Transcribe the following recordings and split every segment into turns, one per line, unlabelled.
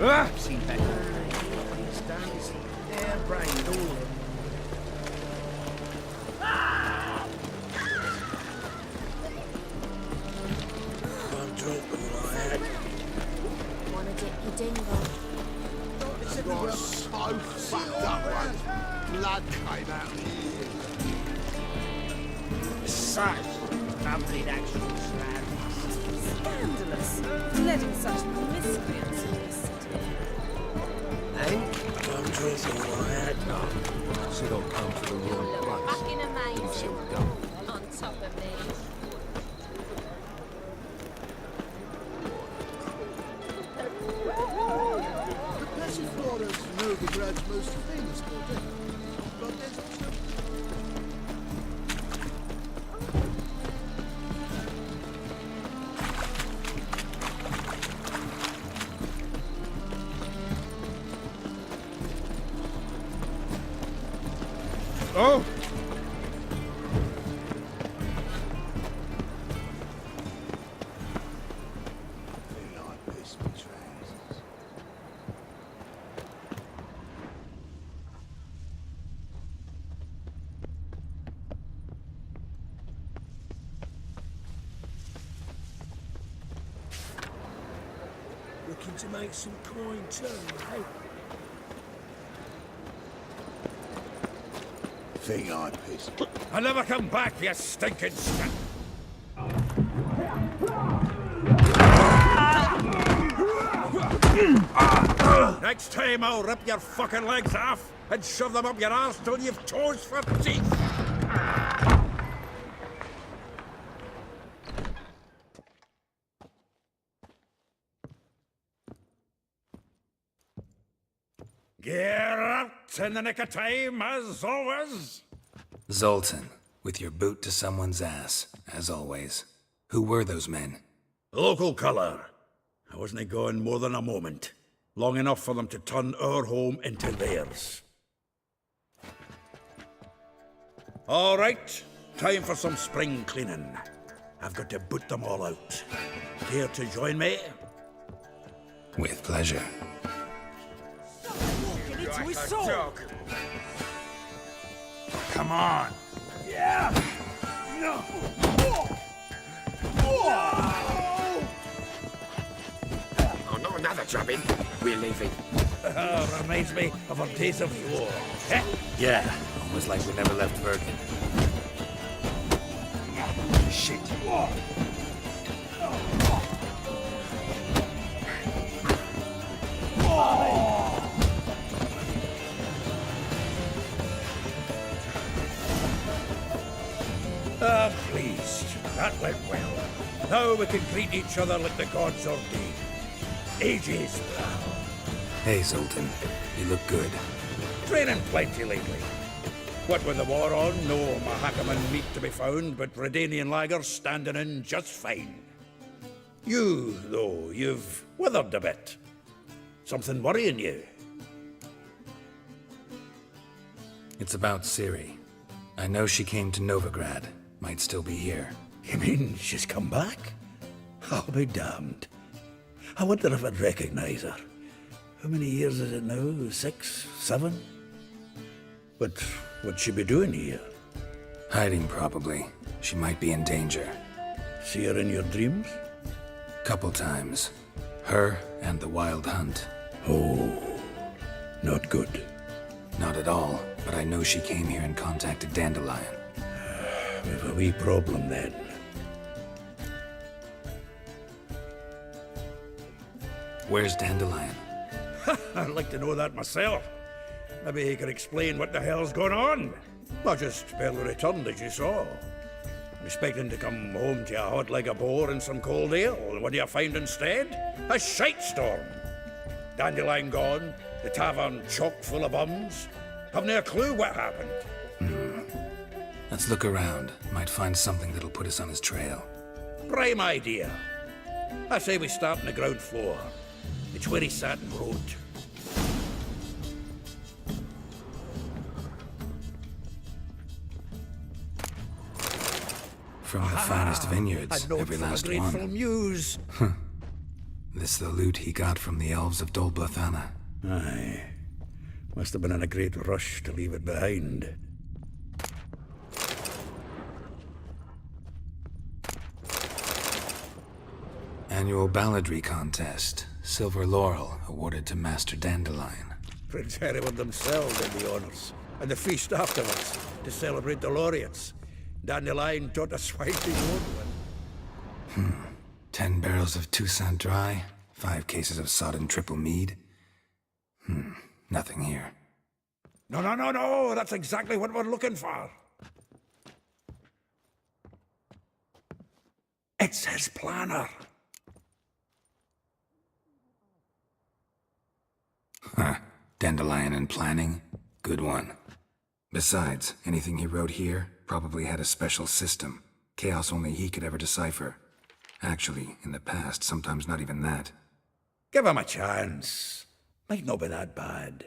I've seen better. These stands, hair-brained, all of them.
I'm drunk all I had.
Wanna dip your dingle?
Got so fucked up once. Blood came out of the ear.
Such complete actual slab.
Scandalous. Letting such miscreants in this city.
Eh?
I'm drunk all I had.
She don't come to the room once.
Fucking amazing. On top of me.
The Passiflora's Novigrad's most famous quartet. But there's also...
Oh!
like this, my trousers.
Looking to make some coin too, eh?
Think I pissed.
I'll never come back, you stinking skunk! Next time I'll rip your fucking legs off and shove them up your arse till you've toes for teeth! Get out in the nick of time, as always!
Zoltan, with your boot to someone's ass, as always. Who were those men?
Local colour. I wasn't gone more than a moment. Long enough for them to turn our home into theirs. All right, time for some spring cleaning. I've got to boot them all out. Care to join me?
With pleasure.
Walking into his soul.
Come on.
Oh, not another drubbing. We're leaving.
Reminds me of our days of war. Eh?
Yeah, almost like we never left Bergen.
Shit. Pleased. That went well. Now we can greet each other like the gods ordained. Ages, pal.
Hey, Zoltan. You look good.
Training plenty lately. What with the war on, no Mahakaman meat to be found, but Redanian lagers standing in just fine. You, though, you've withered a bit. Something worrying you?
It's about Ciri. I know she came to Novigrad. Might still be here.
You mean she's come back? I'll be damned. I wonder if I'd recognize her. How many years is it now? 6, 7? But what'd she be doing here?
Hiding, probably. She might be in danger.
See her in your dreams?
Couple times. Her and the Wild Hunt.
Oh, not good.
Not at all, but I know she came here and contacted Dandelion.
We've a wee problem then.
Where's Dandelion?
I'd like to know that myself. Maybe he could explain what the hell's going on. I just barely returned, as you saw. Expecting to come home to a hot leg of boar and some cold ale, and what do you find instead? A shite storm. Dandelion gone, the tavern chock full of bums. Haven't a clue what happened.
Let's look around. Might find something that'll put us on his trail.
Prime idea. I say we start on the ground floor. It's where he sat and wrote.
From the finest vineyards,
A note
every
from a
last
grateful
one.
muse.
This the loot he got from the elves of Dol Blathanna.
Aye. Must have been in a great rush to leave it behind.
Annual balladry contest. Silver laurel awarded to Master Dandelion.
Prince Hereward themselves did the honours, and the feast afterwards, to celebrate the laureates. Dandelion taught us why to one.
10 barrels of Toussaint Dry, 5 cases of sodden triple mead. Nothing here.
No, that's exactly what we're looking for. It's his planner.
Dandelion and planning? Good one. Besides, anything he wrote here probably had a special system. Chaos only he could ever decipher. Actually, in the past, sometimes not even that.
Give him a chance. Might not be that bad.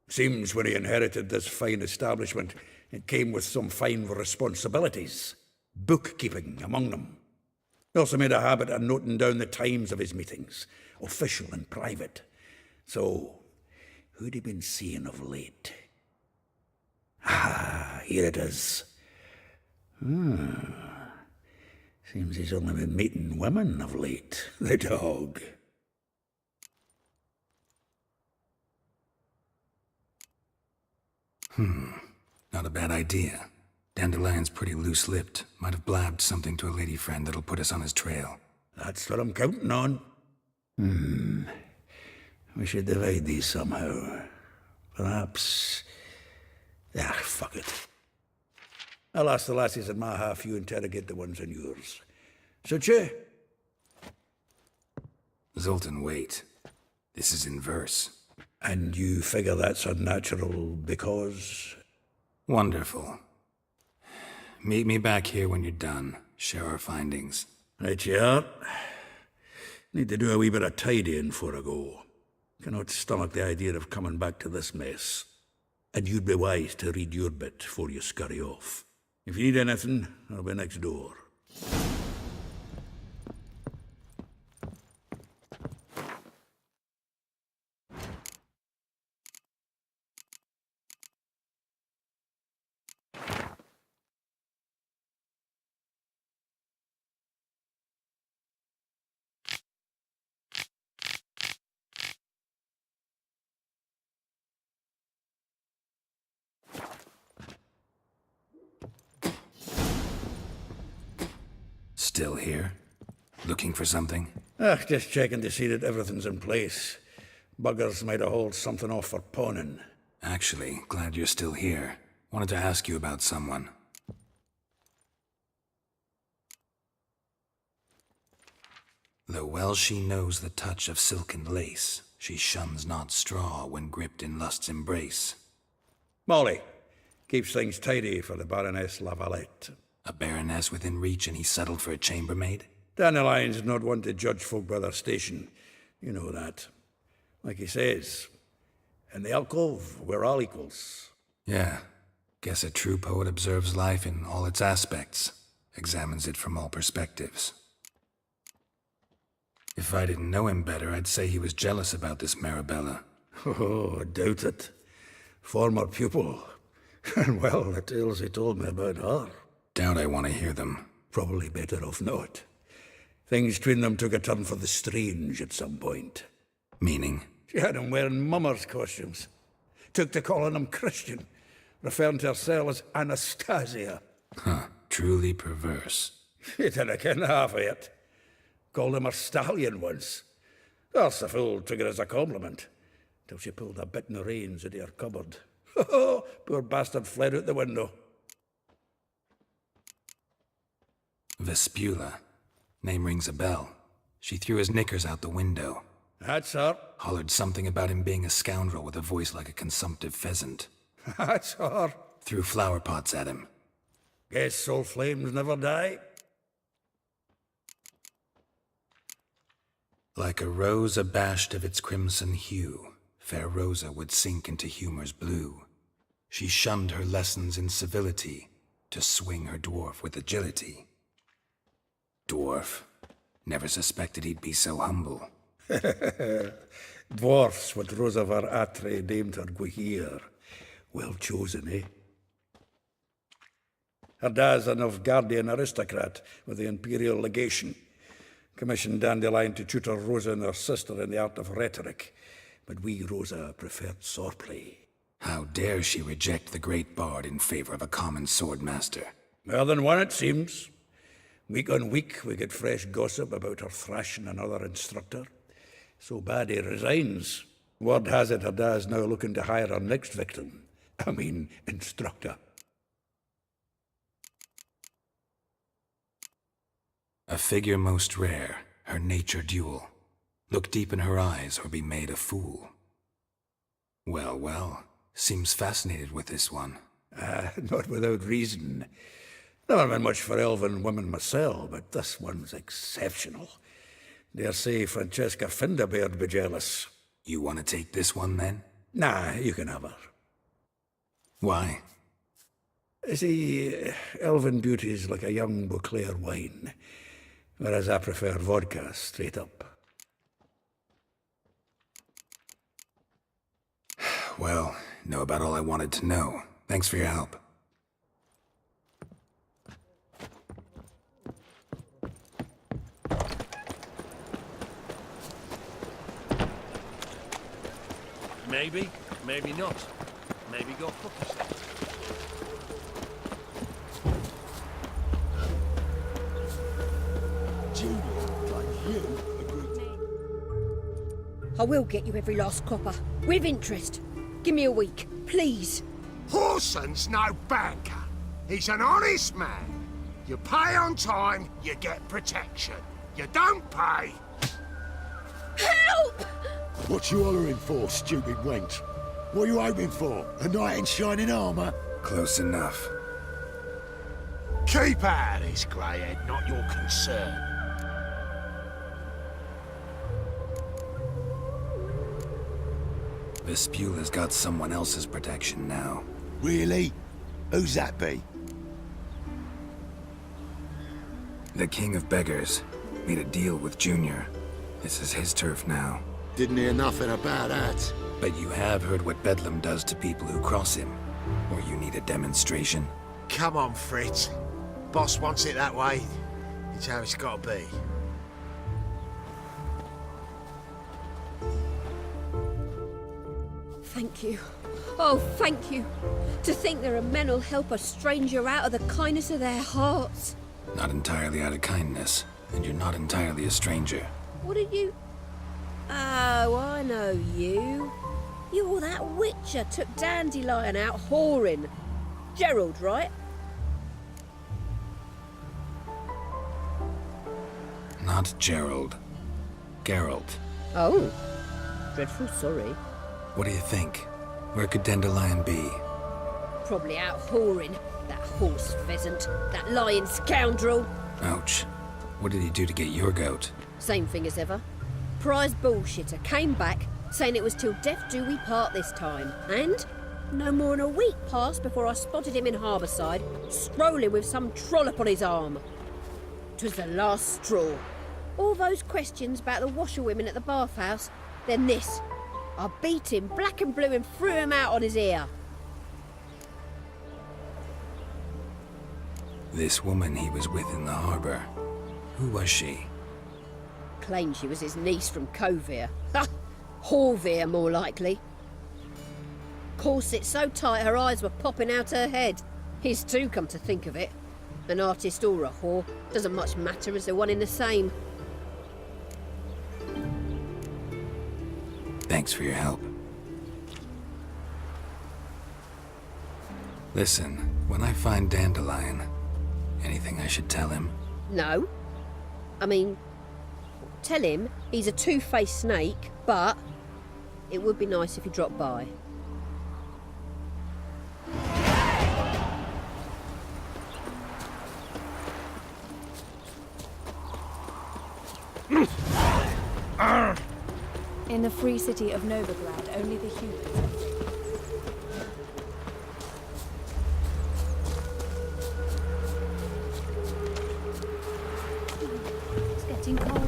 Seems when he inherited this fine establishment, it came with some fine responsibilities. Bookkeeping among them. He also made a habit of noting down the times of his meetings, official and private. So, who'd he been seeing of late? Here it is. Seems he's only been meeting women of late, the dog.
Not a bad idea. Dandelion's pretty loose-lipped. Might have blabbed something to a lady friend that'll put us on his trail.
That's what I'm counting on. We should divide these somehow. Perhaps... fuck it. I'll ask the lassies in my half, you interrogate the ones in yours. Should you?
Zoltan, wait. This is in verse.
And you figure that's unnatural because...
Wonderful. Meet me back here when you're done. Share our findings.
Right you are. Need to do a wee bit of tidying before I go. Cannot stomach the idea of coming back to this mess. And you'd be wise to read your bit before you scurry off. If you need anything, I'll be next door.
Still here? Looking for something?
Just checking to see that everything's in place. Buggers might have hauled something off for pawning.
Actually, glad you're still here. Wanted to ask you about someone. Though well she knows the touch of silken lace, she shuns not straw when gripped in lust's embrace.
Molly. Keeps things tidy for the Baroness Lavalette.
A baroness within reach and he settled for a chambermaid?
Dandelion's not one to judge folk by their station. You know that. Like he says, in the alcove, we're all equals.
Yeah. Guess a true poet observes life in all its aspects, examines it from all perspectives. If I didn't know him better, I'd say he was jealous about this Marabella.
Oh, I doubt it. Former pupil. And well, the tales he told me about her.
Doubt I want to hear them.
Probably better off not. Things between them took a turn for the strange at some point.
Meaning?
She had him wearing mummers' costumes. Took to calling him Christian, referring to herself as Anastasia.
Truly perverse.
He didn't ken half of it. Called him a stallion once. That's the fool took it as a compliment, till she pulled a bit in the reins out of her cupboard. Poor bastard fled out the window.
Vespula. Name rings a bell. She threw his knickers out the window.
That's her.
Hollered something about him being a scoundrel with a voice like a consumptive pheasant.
That's her.
Threw flower pots at him.
Guess soul flames never die.
Like a rose abashed of its crimson hue, fair Rosa would sink into humor's blue. She shunned her lessons in civility to swing her dwarf with agility. Dwarf. Never suspected he'd be so humble.
Dwarfs what Rosavar Atre named her Gwahir. Well chosen, eh? Her dad's a Novgardian aristocrat with the Imperial Legation. Commissioned Dandelion to tutor Rosa and her sister in the art of rhetoric. But we, Rosa, preferred swordplay.
How dare she reject the great bard in favor of a common swordmaster?
More than one, it seems. Week on week, we get fresh gossip about her thrashing another instructor. So bad he resigns. Word has it her dad's now looking to hire her next victim. I mean, instructor.
A figure most rare, her nature dual. Look deep in her eyes or be made a fool. Well, well, seems fascinated with this one.
Not without reason. Never been much for elven women myself, but this one's exceptional. Dare say Francesca Finderbeard be jealous.
You want to take this one then?
Nah, you can have her.
Why?
See, elven beauty's like a young Beauclair wine, whereas I prefer vodka straight up.
Well, know about all I wanted to know. Thanks for your help.
Maybe, maybe not. Maybe go fuck yourself.
I will get you every last copper, with interest. Give me a week, please.
Horson's no banker. He's an honest man. You pay on time, you get protection. You don't pay.
Help!
What you hollering for, stupid wench? What are you hoping for? A knight in shining armour?
Close enough.
Keep out of this, greyhead, not your concern.
Vespula's got someone else's protection now.
Really? Who's that be?
The King of Beggars made a deal with Junior. This is his turf now.
Didn't hear nothing about that.
But you have heard what Bedlam does to people who cross him. Or you need a demonstration?
Come on, Fritz. Boss wants it that way. It's how it's got to be.
Thank you. Oh, thank you. To think there are men who'll help a stranger out of the kindness of their hearts.
Not entirely out of kindness, and you're not entirely a stranger.
What are you? Oh, I know you. You're that witcher took Dandelion out whoring. Gerald, right?
Not Gerald. Geralt.
Oh. Dreadful sorry.
What do you think? Where could Dandelion be?
Probably out whoring. That horse pheasant. That lying scoundrel.
Ouch. What did he do to get your goat?
Same thing as ever. Prize bullshitter came back, saying it was till death do we part this time. And no more than a week passed before I spotted him in Harbourside, strolling with some trollop on his arm. 'Twas the last straw. All those questions about the washerwomen at the bathhouse, then this. I beat him black and blue and threw him out on his ear.
This woman he was with in the harbour. Who was she?
Claimed she was his niece from Kovir. Ha! Horvir, more likely. Corset so tight her eyes were popping out her head. His too, come to think of it. An artist or a whore doesn't much matter as they're one in the same.
Thanks for your help. Listen, when I find Dandelion, anything I should tell him?
No. I mean, tell him he's a two-faced snake, but it would be nice if he dropped by.
In the free city of Novigrad, only the humans are free. It's getting cold.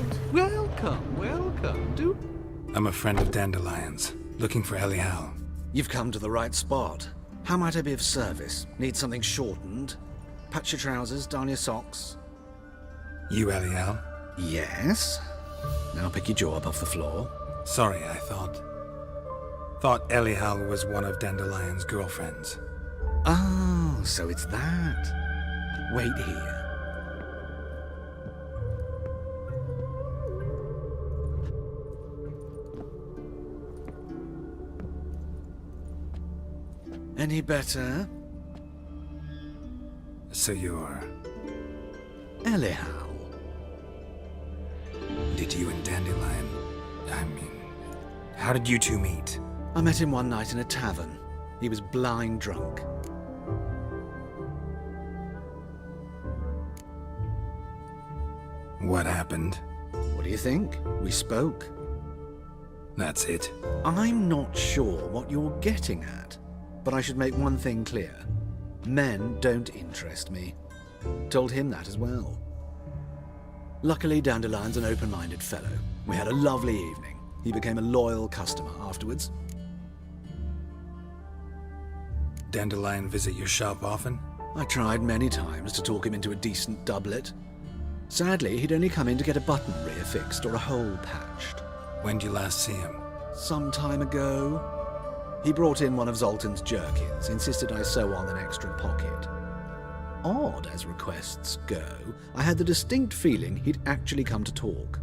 friend of Dandelion's, looking for Elial.
You've come to the right spot. How might I be of service? Need something shortened? Patch your trousers, darn your socks.
You Elial?
Yes? Now pick your jaw up off the floor.
Sorry, I thought Elial was one of Dandelion's girlfriends.
Oh, so it's that. Wait here. Any better?
So you're...
Elial.
Did you and Dandelion... how did you two meet?
I met him one night in a tavern. He was blind drunk.
What happened?
What do you think? We spoke.
That's it.
I'm not sure what you're getting at, but I should make one thing clear. Men don't interest me. Told him that as well. Luckily, Dandelion's an open-minded fellow. We had a lovely evening. He became a loyal customer afterwards.
Dandelion visit your shop often?
I tried many times to talk him into a decent doublet. Sadly, he'd only come in to get a button reaffixed or a hole patched.
When did you last see him?
Some time ago. He brought in one of Zoltan's jerkins, insisted I sew on an extra pocket. Odd as requests go, I had the distinct feeling he'd actually come to talk.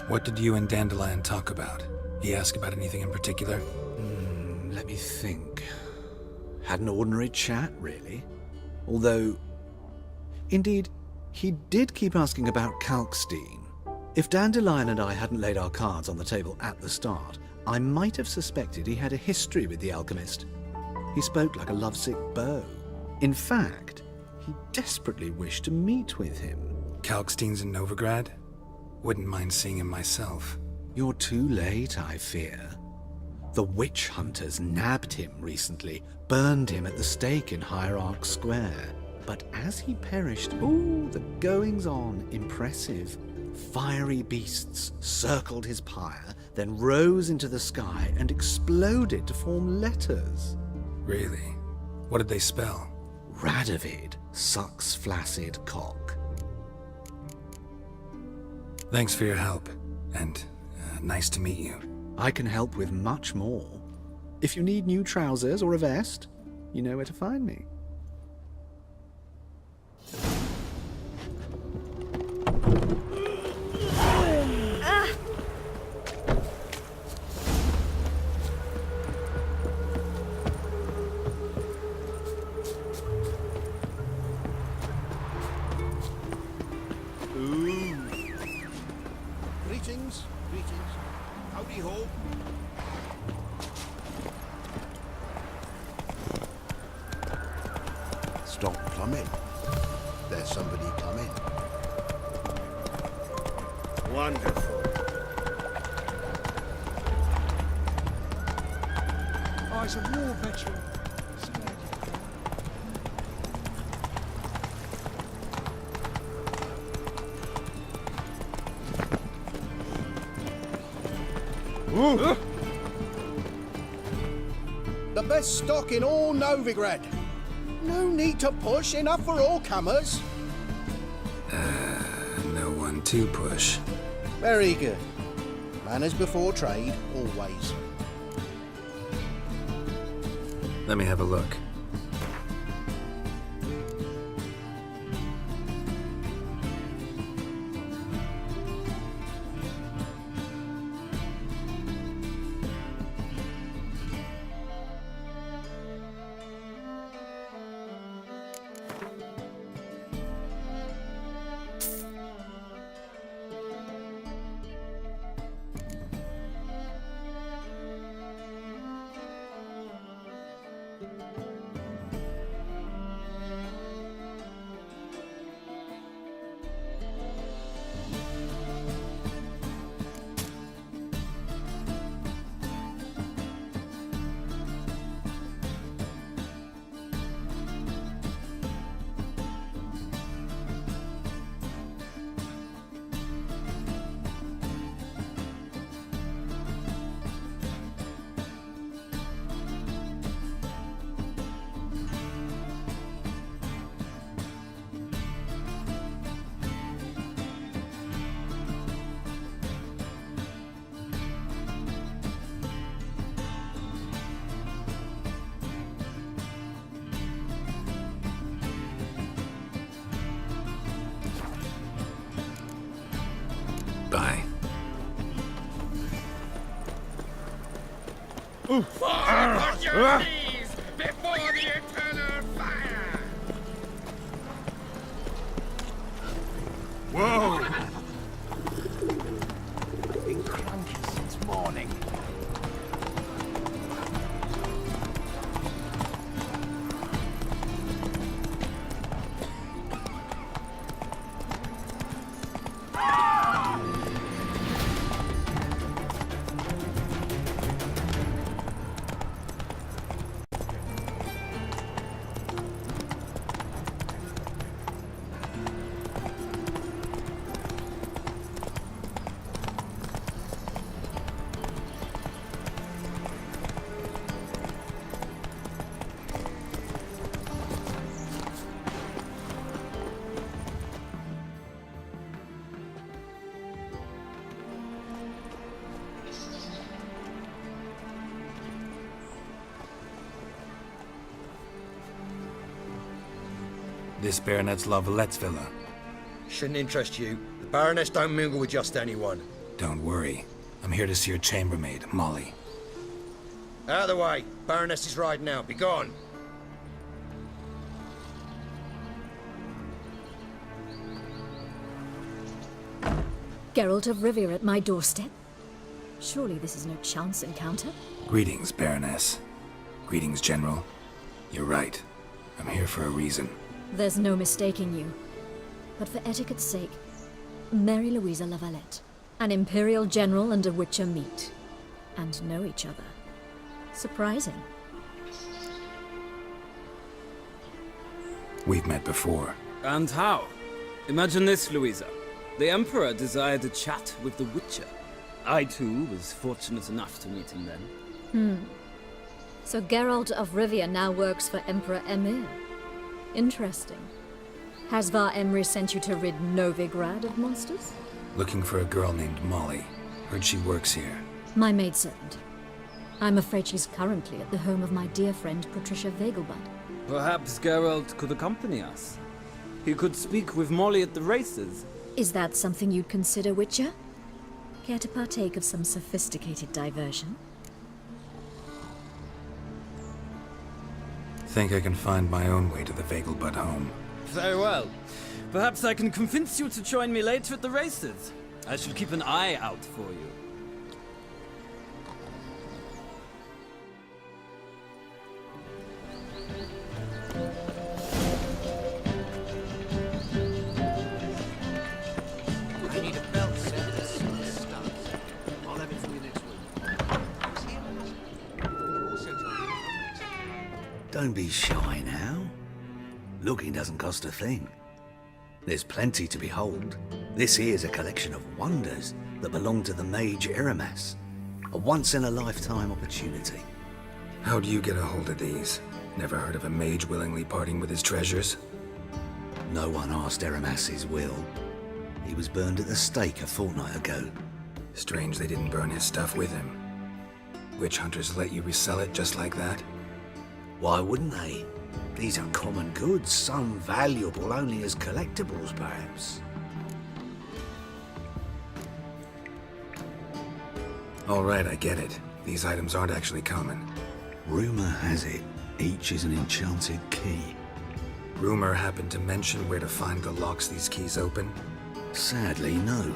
What did you and Dandelion talk about? He asked about anything in particular?
Let me think. Had an ordinary chat, really. Although, indeed, he did keep asking about Kalkstein. If Dandelion and I hadn't laid our cards on the table at the start, I might have suspected he had a history with the alchemist. He spoke like a lovesick beau. In fact, he desperately wished to meet with him.
Kalkstein's in Novigrad? Wouldn't mind seeing him myself.
You're too late, I fear. The witch hunters nabbed him recently, burned him at the stake in Hierarch Square. But as he perished, the goings-on impressive. Fiery beasts circled his pyre, then rose into the sky and exploded to form letters.
Really? What did they spell?
Radovid sucks flaccid cock.
Thanks for your help, and nice to meet you.
I can help with much more. If you need new trousers or a vest, you know where to find me.
Greetings. Howdy ho.
Stop plumbing. There's somebody coming.
Wonderful.
Oh, he's a war veteran.
The best stock in all Novigrad. No need to push, enough for all comers.
No one to push.
Very good. Manners before trade, always.
Let me have a look.
Fall upon your knees before the eternal fire!
Whoa! Been cranky since morning.
This Baronet's La Vallette's villa.
Shouldn't interest you. The Baroness don't mingle with just anyone.
Don't worry. I'm here to see your chambermaid, Molly.
Out of the way. Baroness is riding out. Be gone.
Geralt of Rivia at my doorstep? Surely this is no chance encounter?
Greetings, Baroness. Greetings, General. You're right. I'm here for a reason.
There's no mistaking you. But for etiquette's sake, Mary Louisa La Valette. An Imperial General and a Witcher meet. And know each other. Surprising.
We've met before.
And how? Imagine this, Louisa. The Emperor desired a chat with the Witcher. I, too, was fortunate enough to meet him then.
So Geralt of Rivia now works for Emperor Emir. Interesting. Has Var Emry sent you to rid Novigrad of monsters?
Looking for a girl named Molly. Heard she works here.
My maidservant. I'm afraid she's currently at the home of my dear friend Patricia Vegelbud.
Perhaps Geralt could accompany us. He could speak with Molly at the races.
Is that something you'd consider, Witcher? Care to partake of some sophisticated diversion?
Think I can find my own way to the Vegelbud home.
Very well. Perhaps I can convince you to join me later at the races. I shall keep an eye out for you.
I need a belt set with some studs. I'll have it for you next week. You also told me to come.
Don't be shy now. Looking doesn't cost a thing. There's plenty to behold. This here's a collection of wonders that belong to the mage Eramas. A once-in-a-lifetime opportunity.
How'd you get a hold of these? Never heard of a mage willingly parting with his treasures?
No one asked Eramas's will. He was burned at the stake a fortnight ago.
Strange they didn't burn his stuff with him. Witch hunters let you resell it just like that?
Why wouldn't they? These are common goods, some valuable only as collectibles, perhaps.
All right, I get it. These items aren't actually common.
Rumor has it, each is an enchanted key.
Rumor happened to mention where to find the locks these keys open?
Sadly, no.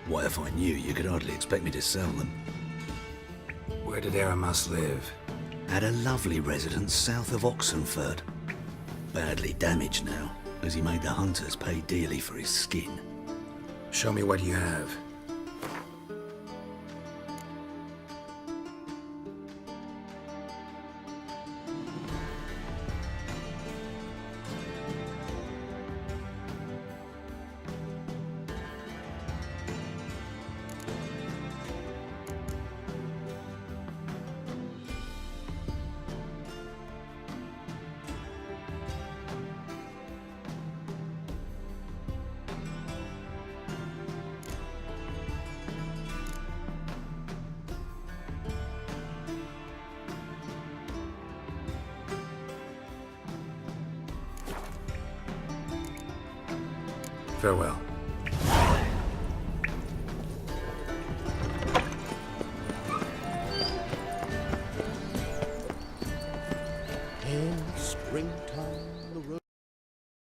What if I knew, you could hardly expect me to sell them.
Where did Eramas live?
At a lovely residence south of Oxenford. Badly damaged now, as he made the hunters pay dearly for his skin.
Show me what you have. Farewell.